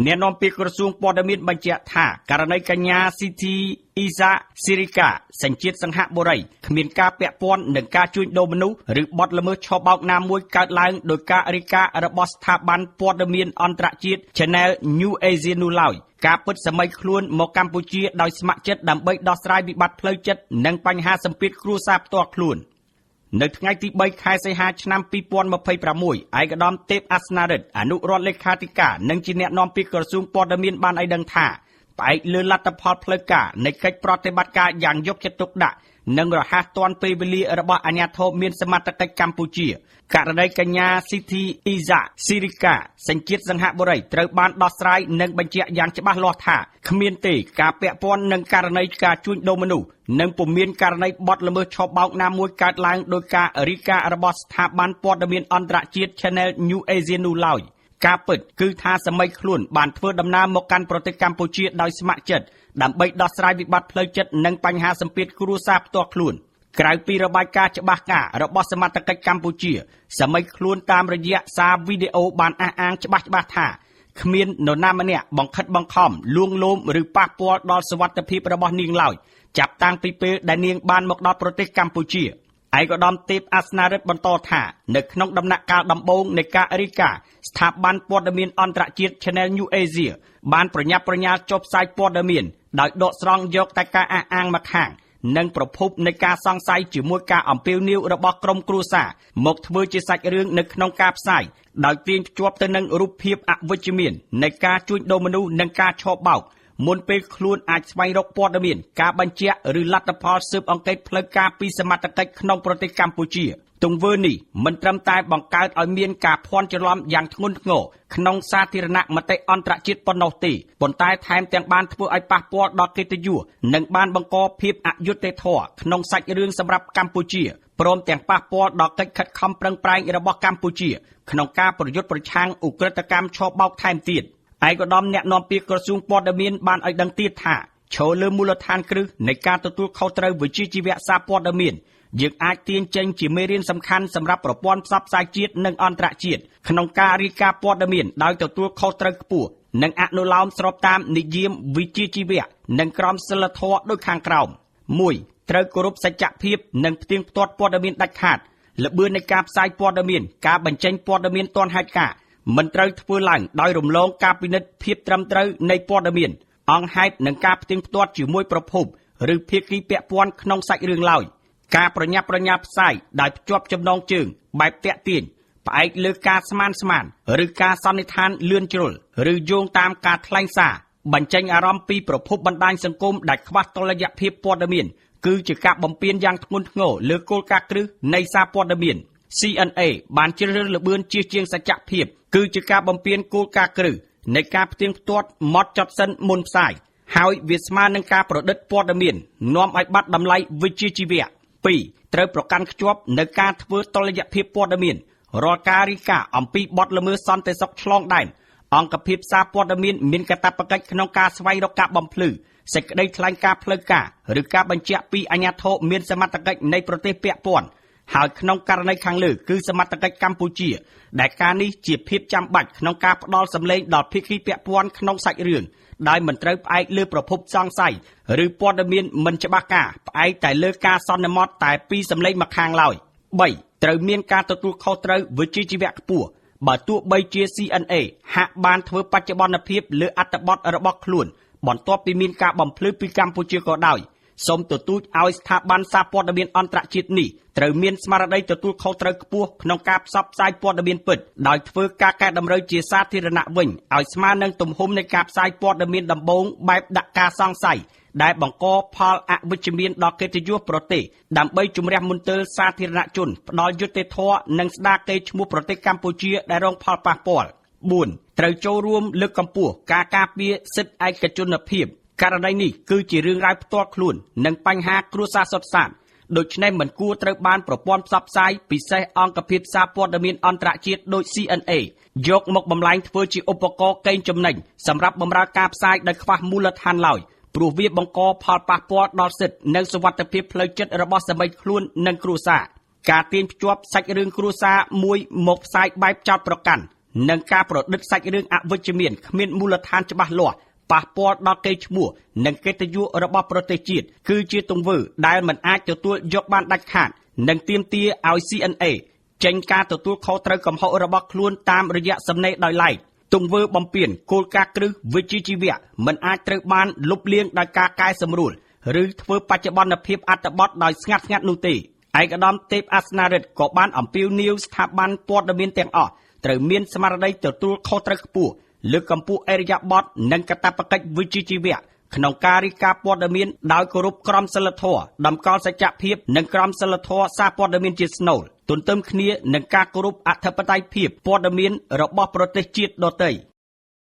អ្នកនាំពាក្យក្រសួងព័ត៌មានបញ្ជាក់ថាករណីកញ្ញាស៊ីធីអ៊ីសាស៊ីរីកាសញ្ជាតិសង្ហបុរីគ្មានការពាក់ព័ន្ធនឹងការជួញដូរមនុស្សឬបទល្មើសឆបោកណាមួយកើតឡើងដោយការរាយការណ៍របស់ស្ថាប័នព័ត៌មានអន្តរជាតិ Channel New Asia នោះឡើយការពិតសម័យខ្លួនមកកម្ពុជាដោយស្ម័គ្រចិត្តដើម្បីដោះស្រាយវិបត្តិផ្លូវចិត្តនិងបញ្ហាសម្ពាធគ្រួសារផ្ទាល់ខ្លួននៅថ្ងៃទី3ខែសីហាឆ្នាំ2026ឯកឧត្តមទេពអាសនារិទ្ធអនុរដ្ឋលេខាធិការនិងជាអ្នកនាំពាក្យក្រសួងព័ត៌មានបានឲ្យដឹងថាផ្អែកលើលទ្ធផលផ្លូវការនៃកិច្ចប្រតិបត្តិការយ៉ាងយកចិត្តទុកដាក់និងរហ័សទាន់ពេលវេលារបស់អាជ្ញាធរមានសមត្ថកិច្ចកម្ពុជាករណីកញ្ញាស៊ីធីអ៊ីសាស៊ីរីកាសញ្ជាតិសង្ហបុរីត្រូវបានដោះស្រាយនិងបញ្ជាក់យ៉ាងច្បាស់លាស់ថាគ្មានទេការពាក់ព័ន្ធនឹងករណីការជួញដូរមនុស្សនិងពុំមានករណីបទល្មើសឆបោកណាមួយកើតឡើងដោយការរាយការណ៍របស់ស្ថាប័នព័ត៌មានអន្តរជាតិ Channel New Asia នោះឡើយការពិតគឺថាសម័យខ្លួនបានធ្វើដំណើរមកកាន់ប្រទេសកម្ពុជាដោយស្ម័គ្រចិត្តដើម្បីដោះស្រាយវិបត្តិផ្លូវចិត្តនិងបញ្ហាសម្ពាធគ្រួសារផ្ទាល់ខ្លួនក្រៅពីរបាយការណ៍ច្បាស់ការរបស់សមត្ថកិច្ចកម្ពុជាសម័យខ្លួនតាមរយៈសារវីដេអូបានអះអាងច្បាស់ថាគ្មាននរណាម្នាក់បង្ខិតបង្ខំលួងលោមឬប៉ះពាល់ដល់សុវត្ថិភាពរបស់នាងឡើយចាប់តាំងពីពេលដែលនាងបានមកដល់ប្រទេសកម្ពុជាឯកឧត្តមទេពអាសនារិទ្ធបន្តថានៅក្នុងដំណាក់កាលដំបូងនៃការរាយការណ៍ស្ថាប័នព័ត៌មានអន្តរជាតិ Channel New Asia បានប្រញាប់ប្រញាល់ចុះផ្សាយព័ត៌មានដោយដកស្រង់យកតែការអះអាងមកខាងនិងប្រភពនៃការសង្ស័យជាមួយការអំពាវនាវរបស់ក្រុមគ្រួសារមកធ្វើជាសាច់រឿងនៅក្នុងការផ្សាយដោយទាញភ្ជាប់ទៅនឹងរូបភាពអវិជ្ជមាននៃការជួញដូរមនុស្សនិងការឆបោកមុនពេលខ្លួនអាចស្វែងរកព័ត៌មានការបញ្ជាក់ឬលទ្ធផលស៊ើបអង្កេតផ្លូវការពីសមត្ថកិច្ចក្នុងប្រទេសកម្ពុជាទង្វើនេះមិនត្រឹមតែបង្កើតឲ្យមានការភ័ន្តច្រឡំយ៉ាងធ្ងន់ធ្ងរក្នុងសាធារណមតិអន្តរជាតិប៉ុណ្ណោះទេប៉ុន្តែថែមទាំងបានធ្វើឲ្យប៉ះពាល់ដល់កិត្តិយសនិងបានបង្កភាពអយុត្តិធម៌ក្នុងសាច់រឿងសម្រាប់កម្ពុជាព្រមទាំងប៉ះពាល់ដល់កិច្ចខិតខំប្រឹងប្រែងរបស់កម្ពុជាក្នុងការប្រយុទ្ធប្រឆាំងឧក្រិដ្ឋកម្មឆបោកថែមទៀតឯកឧត្តមអ្នកនាំពាក្យក្រសួងព័ត៌មានបានឲ្យដឹងទៀតថាឈលលើមូលដ្ឋានគ្រឹះនៃការទទួលខុសត្រូវវិជ្ជាជីវៈសារព័ត៌មានយើងអាចទាញចេញជាមេរៀនសំខាន់សម្រាប់ប្រព័ន្ធផ្សព្វផ្សាយជាតិនិងអន្តរជាតិក្នុងការរាយការណ៍ព័ត៌មានដោយទទួលខុសត្រូវខ្ពស់និងអនុលោមស្របតាមនិយមវិជ្ជាជីវៈនិងក្រមសីលធម៌ដូចខាងក្រោម 1. ត្រូវគោរពសច្ចភាពនិងផ្ទៀងផ្ទាត់ព័ត៌មានដាច់ខាតល្បឿននៃការផ្សាយព័ត៌មានការបញ្ចេញព័ត៌មានទាន់ហេតុការណ៍មិនត្រូវធ្វើឡើងដោយរំលងការពិនិត្យភាពត្រឹមត្រូវនៃព័ត៌មានអង្គហេតុនិងការផ្ទៀងផ្ទាត់ជាមួយប្រភពឬភាគីពាក់ព័ន្ធក្នុងសាច់រឿងឡើយការប្រញាប់ប្រញាល់ផ្សាយដោយភ្ជាប់ចំណងជើងបែបតាក់ទាញផ្អែកលើការស្មានឬការសន្និដ្ឋានលឿនជ្រុលឬយោងតាមការថ្លែងសារបញ្ចេញអារម្មណ៍ពីប្រភពបណ្ដាញសង្គមដែលខ្វះតុល្យភាពព័ត៌មានគឺជាការបំពានយ៉ាងធ្ងន់ធ្ងរលើគោលការណ៍គ្រឹះនៃសារព័ត៌មាន CNA បានជ្រើសរើសល្បឿនជាជាងសច្ចភាពគឺជាការបំពានគោលការណ៍គ្រឹះនៃការផ្ទៀងផ្ទាត់ម៉ត់ចត់សិនមុនផ្សាយហើយវាស្មើនឹងការប្រឌិតព័ត៌មាននាំឲ្យបាត់តម្លៃវិជ្ជាជីវៈ 2. ត្រូវប្រកាន់ខ្ជាប់នៅការធ្វើតុល្យភាពព័ត៌មានរាល់ការរាយការណ៍អំពីបទល្មើសសន្តិសុខឆ្លងដែនអង្គភាពសារព័ត៌មានកាតព្វកិច្ចក្នុងការស្វែងរកការបំភ្លឺសេចក្តីថ្លែងការណ៍ផ្លូវការឬការបញ្ជាក់ពីអាជ្ញាធរមានសមត្ថកិច្ចនៃប្រទេសពាក់ព័ន្ធហើយក្នុងករណីខាងលើគឺសមត្ថកិច្ចកម្ពុជាដែលការនេះជាភាពចាំបាច់ក្នុងការផ្ដល់សម្លេងដល់ភាគីពាក់ព័ន្ធក្នុងសាច់រឿងដោយមិនត្រូវផ្អែកលើប្រភពសង្ស័យឬព័ត៌មានមិនច្បាស់ការផ្អែកតែលើការសន្មតតែពីសម្លេងម្ខាងឡើយ 3. ត្រូវមានការទទួលខុសត្រូវវិជ្ជាជីវៈខ្ពស់បើទោះបីជា CNA ហាក់បានធ្វើបច្ចុប្បន្នភាពលើអត្ថបទរបស់ខ្លួនបន្ទាប់ពីមានការបំភ្លឺពីកម្ពុជាក៏ដោយសូមទទូចឲ្យស្ថាប័នសារព័ត៌មានអន្តរជាតិនេះត្រូវមានស្មារតីទទួលខុសត្រូវខ្ពស់ក្នុងការផ្សព្វផ្សាយព័ត៌មានពិតដោយធ្វើការកែតម្រូវជាសាធារណៈវិញឲ្យស្មើនឹងទំហំនៃការផ្សាយព័ត៌មានដំបូងបែបដាក់ការសង្ស័យដែលបង្កផលអវិជ្ជមានដល់កិត្តិយសប្រទេសដើម្បីជំរះមន្ទិលសាធារណជនផ្ដល់យុត្តិធម៌និងស្ដារកេរ្តិ៍ឈ្មោះប្រទេសកម្ពុជាដែលរងផលប៉ះពាល់ 4. ត្រូវចូលរួមលើកកម្ពស់ការការពារសិទ្ធិឯកជនភាពករណីនេះគឺជារឿងរ៉ាវផ្ទាល់ខ្លួននិងបញ្ហាគ្រួសារសុទ្ធសាធដូច្នេះមិនគួរត្រូវបានប្រព័ន្ធផ្សព្វផ្សាយពិសេសអង្គភាពសារព័ត៌មានអន្តរជាតិដូច CNA យកមកបំលែងធ្វើជាឧបករណ៍កេងចំណេញសម្រាប់បម្រើការផ្សាយដោយខ្វះមូលដ្ឋានឡើយព្រោះវាបង្កផលប៉ះពាល់ដល់សិទ្ធិនិងសុវត្ថិភាពផ្លូវចិត្តរបស់សមាជិកខ្លួននិងគ្រួសារការទាញភ្ជាប់សាច់រឿងគ្រួសារមួយមកផ្សាយបែបចោទប្រកាន់ និងការប្រឌិតសាច់រឿងអវិជ្ជមានគ្មានមូលដ្ឋានច្បាស់លាស់ប៉ះពាល់ដល់កេរ្តិ៍ឈ្មោះនិងកិត្តិយសរបស់ប្រទេសជាតិគឺជាទង្វើដែលមិនអាចទទួលយកបានដាច់ខាតនិងទាមទារឲ្យ CNA ចេញការទទួលខុសត្រូវកំហុសរបស់ខ្លួនតាមរយៈសំណេរដោយឡែកទង្វើបំពានគោលការណ៍គ្រឹះវិជ្ជាជីវៈមិនអាចត្រូវបានលុបលាងដោយការកែសម្រួលឬធ្វើបច្ចុប្បន្នភាពអត្ថបទដោយស្ងាត់ៗនោះទេឯកឧត្តមទេពអាសនារិទ្ធក៏បានអំពាវនាវស្ថាប័នព័ត៌មានទាំងអស់ត្រូវមានស្មារតីទទួលខុសត្រូវខ្ពស់លើកកម្ពស់អរិយាប័ត្រនិងកាតព្វកិច្ចវិជ្ជាជីវៈក្នុងការរាយការណ៍ព័ត៌មានដោយគោរពក្រមសីលធម៌តម្កល់សច្ចភាពនិងក្រមសីលធម៌សារព័ត៌មានជាស្នូលទន្ទឹមគ្នានឹងការគោរពអធិបតេយ្យភាពព័ត៌មានរបស់ប្រទេសជាតិដទៃ